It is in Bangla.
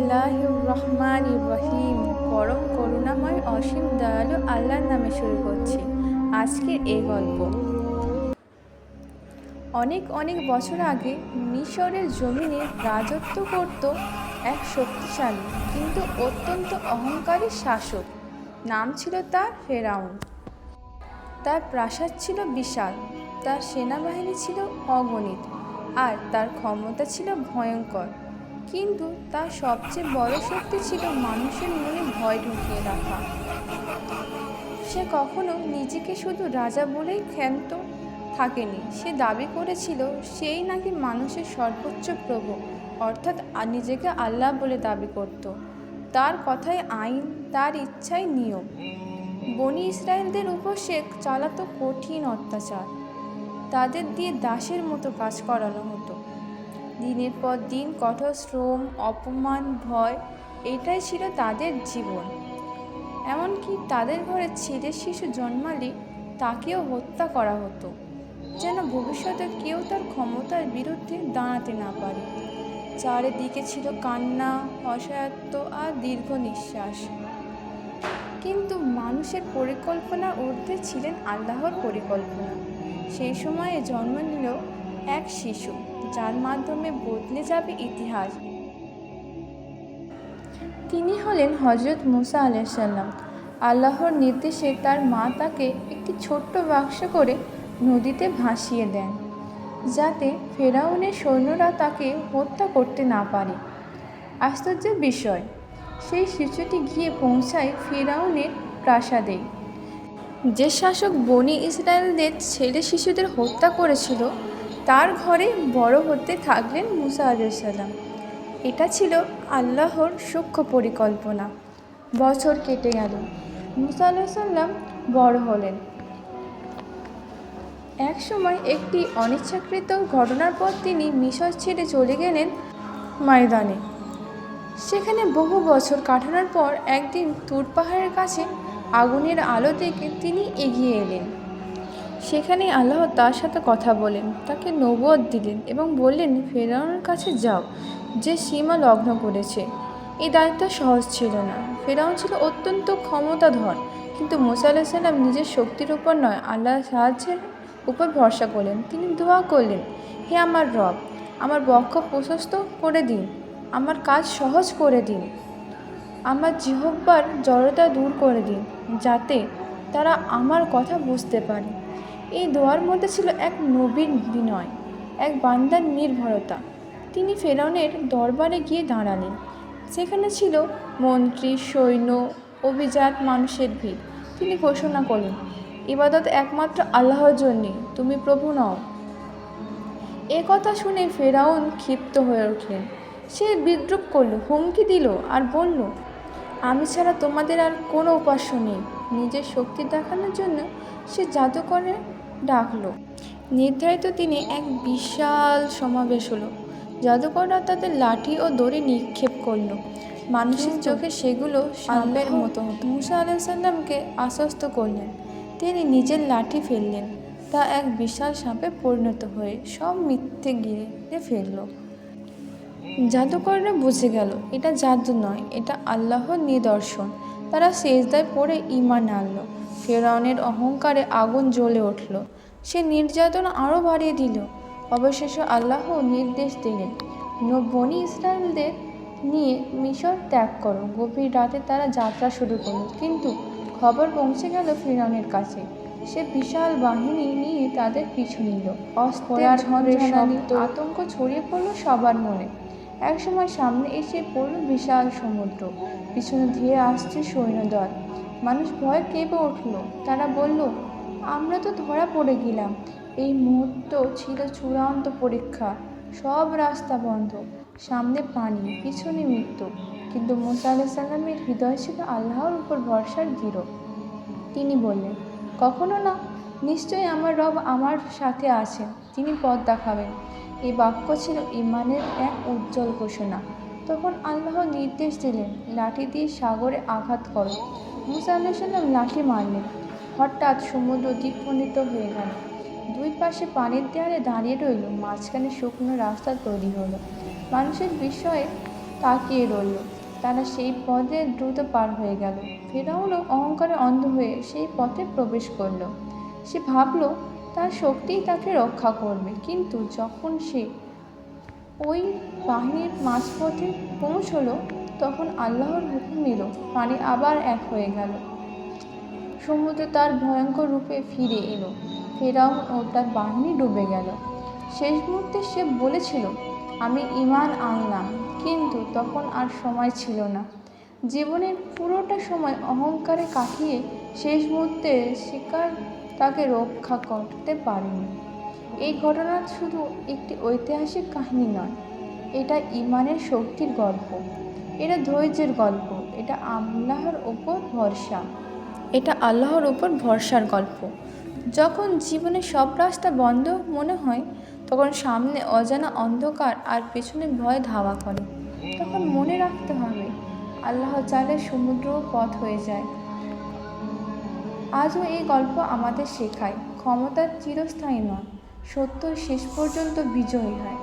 বিসমিল্লাহির রহমানির রহিম। পরম করুণাময় অসীম দয়ালু আল্লাহর নামে শুরু করছি আজকের এই গল্প। অনেক অনেক বছর আগে মিশরের জমিনে রাজত্ব করত এক শক্তিশালী কিন্তু অত্যন্ত অহংকারী শাসক। নাম ছিল তার ফেরাউন। তার প্রাসাদ ছিল বিশাল, তার সেনাবাহিনী ছিল অগণিত, আর তার ক্ষমতা ছিল ভয়ঙ্কর। কিন্তু তার সবচেয়ে বড় শক্তি ছিল মানুষের মনে ভয় ঢুকিয়ে রাখা। সে কখনো নিজেকে শুধু রাজা বলেই ক্ষান্ত থাকেনি, সে দাবি করেছিল সেই নাকি মানুষের সর্বোচ্চ প্রভু, অর্থাৎ নিজেকে আল্লাহ বলে দাবি করত। তার কথায় আইন, তার ইচ্ছাই নিয়ম। বনি ইসরায়েলদের উপর সে চালাতো কঠিন অত্যাচার। তাদের দিয়ে দাসের মতো কাজ করানো হতো। দিনের পর দিন কঠোর শ্রম, অপমান, ভয়, এটাই ছিল তাদের জীবন। এমনকি তাদের ঘরে ছেলে শিশু জন্মালে তাকেও হত্যা করা হতো, যেন ভবিষ্যতে কেউ তার ক্ষমতার বিরুদ্ধে দাঁড়াতে না পারে। চারিদিকে ছিল কান্না, অসহায়ত্ব আর দীর্ঘ নিঃশ্বাস। কিন্তু মানুষের পরিকল্পনার ঊর্ধ্বে ছিলেন আল্লাহর পরিকল্পনা। সেই সময়ে জন্ম নিল এক শিশু, যার মাধ্যমে বদলে যাবে ইতিহাস। তিনি হলেন হযরত মুসা আলাইহিসসালাম। আল্লাহর নির্দেশে তার মা তাকে একটি ছোট্ট বাক্সে করে নদীতে ভাসিয়ে দেন, যাতে ফেরাউনের সৈন্যরা তাকে হত্যা করতে না পারে। আশ্চর্যের বিষয়, সেই শিশুটি গিয়ে পৌঁছায় ফেরাউনের প্রাসাদে। যে শাসক বনি ইসরায়েলদের ছেলে শিশুদের হত্যা করেছিল, তার ঘরে বড় হতে থাকলেন মুসা আলাইহিসসালাম। এটা ছিল আল্লাহর সূক্ষ্ম পরিকল্পনা। বছর কেটে গেল, মুসা আলাইহিসসালাম বড় হলেন। এক সময় একটি অনিচ্ছাকৃত ঘটনার পর তিনি মিশর ছেড়ে চলে গেলেন ময়দানে। সেখানে বহু বছর কাটানোর পর একদিন তুর পাহাড়ের কাছে আগুনের আলো দেখে তিনি এগিয়ে এলেন। সেখানে আল্লাহ তার সাথে কথা বলেন, তাকে নবুয়ত দিলেন এবং বললেন, ফেরাউনের কাছে যাও, যে সীমা লগ্ন করেছে। এই দায়িত্ব সহজ ছিল না। ফেরাউন ছিল অত্যন্ত ক্ষমতাধর, কিন্তু মুসা আলাইহিসসালাম নিজের শক্তির উপর নয়, আল্লাহর সাহায্যের উপর ভরসা করলেন। তিনি দোয়া করলেন, হে আমার রব, আমার বক্ষ প্রশস্ত করে দিন, আমার কাজ সহজ করে দিন, আমার জিহ্বার জড়তা দূর করে দিন, যাতে তারা আমার কথা বুঝতে পারে। এই দোয়ার মধ্যে ছিল এক নবীর বিনয়, এক বান্দার নির্ভরতা। তিনি ফেরাউনের দরবারে গিয়ে দাঁড়ালেন। সেখানে ছিল মন্ত্রী, সৈন্য, অভিজাত মানুষের ভিড়। তিনি ঘোষণা করলেন, ইবাদত একমাত্র আল্লাহর জন্যে, তুমি প্রভু নও। এ কথা শুনে ফেরাউন ক্ষিপ্ত হয়ে উঠলেন। সে বিদ্রূপ করল, হুমকি দিল আর বলল, আমি ছাড়া তোমাদের আর কোনো উপাস্য নেই। নিজের শক্তি দেখানোর জন্য সে জাদুকরে ডাকলো। নির্ধারিত দিনে এক বিশাল সমাবেশ হলো। জাদুকররা তাদের লাঠি ও দড়ি নিক্ষেপ করলো। মানুষের চোখে সেগুলো সাপের মতো হতো। মুসা আলাইহিসসালামকে আশ্বস্ত করলেন। তিনি নিজের লাঠি ফেললেন, তা এক বিশাল সাপে পরিণত হয়ে সব মিথ্যে গিলে ফেলল। জাদুকররা বুঝে গেল এটা জাদু নয়, এটা আল্লাহর নিদর্শন। তারা সেজদায় পড়ে ঈমান আনল। ফেরাউনের অহংকারে আগুন জ্বলে উঠল। সে নির্যাতন আরও বাড়িয়ে দিল। অবশেষে আল্লাহ নির্দেশ দিলেন, বনি ইসরায়েলদের নিয়ে মিশর ত্যাগ করো। গভীর রাতে তারা যাত্রা শুরু করল। কিন্তু খবর পৌঁছে গেল ফেরাউনের কাছে। সে বিশাল বাহিনী নিয়ে তাদের পিছু নিল। অস্ত্রের ঝনঝনানি, আতঙ্ক ছড়িয়ে পড়ল সবার মনে। একসময় সামনে এসে পড়ল বিশাল সমুদ্র, পিছনে ধেয়ে আসছে সৈন্যদল। মানুষ ভয়ে কেঁপে উঠল। তারা বলল, আমরা তো ধরা পড়ে গেলাম। এই মুহূর্ত ছিল চূড়ান্ত পরীক্ষা। সব রাস্তা বন্ধ, সামনে পানি, পিছনে মৃত্যু। কিন্তু মুসা আলাইহিসসালামের হৃদয় ছিল আল্লাহর উপর ভরসার দৃঢ়। তিনি বললেন, কখনো না, নিশ্চয়ই আমার রব আমার সাথে আছেন, তিনি পথ দেখাবেন। এই বাক্য ছিল ঈমানের এক উজ্জ্বল ঘোষণা। তখন আল্লাহ নির্দেশ দিলেন, লাঠি দিয়ে সাগরে আঘাত করো। মুসা আলাইহিসসালাম লাঠি মারলেন। হঠাৎ সমুদ্র দ্বিখণ্ডিত হয়ে গেল। দুই পাশে পানির দেয়ালে দাঁড়িয়ে রইল, মাঝখানে শুকনো রাস্তা তৈরি হলো। মানুষের বিস্ময়ে তাকিয়ে রইল। তারা সেই পথে দ্রুত পার হয়ে গেল। ফেরাউনও অহংকারে অন্ধ হয়ে সেই পথে প্রবেশ করল। সে ভাবল তার শক্তিই তাকে রক্ষা করবে, কিন্তু যখন সে ওই বাহিনীর মাঝপথে পৌঁছলো তখন আল্লাহর হুকুম এলো, পানি আবার এক হয়ে গেল। সমুদ্র তার ভয়ঙ্কর রূপে ফিরে এলো। ফেরাউন ও তার বাহিনী ডুবে গেল। শেষ মুহূর্তে সে বলেছিল, আমি ঈমান আনলাম, কিন্তু তখন আর সময় ছিল না। জীবনের পুরোটা সময় অহংকারে কাটিয়ে শেষ মুহূর্তে শিকার তাকে রক্ষা করতে পারেনি। এই ঘটনা শুধু একটি ঐতিহাসিক কাহিনী নয়, এটা ঈমানের শক্তির গল্প, এটা ধৈর্যের গল্প, এটা আল্লাহর ওপর ভরসার গল্প। যখন জীবনে সব রাস্তা বন্ধ মনে হয়, তখন সামনে অজানা অন্ধকার আর পেছনে ভয় ধাওয়া করে, তখন মনে রাখতে হবে আল্লাহ চাইলে সমুদ্রও পথ হয়ে যায়। আজও এই গল্প আমাদের শেখায়, ক্ষমতা চিরস্থায়ী নয়, সত্য শেষ পর্যন্ত বিজয়ী হয়।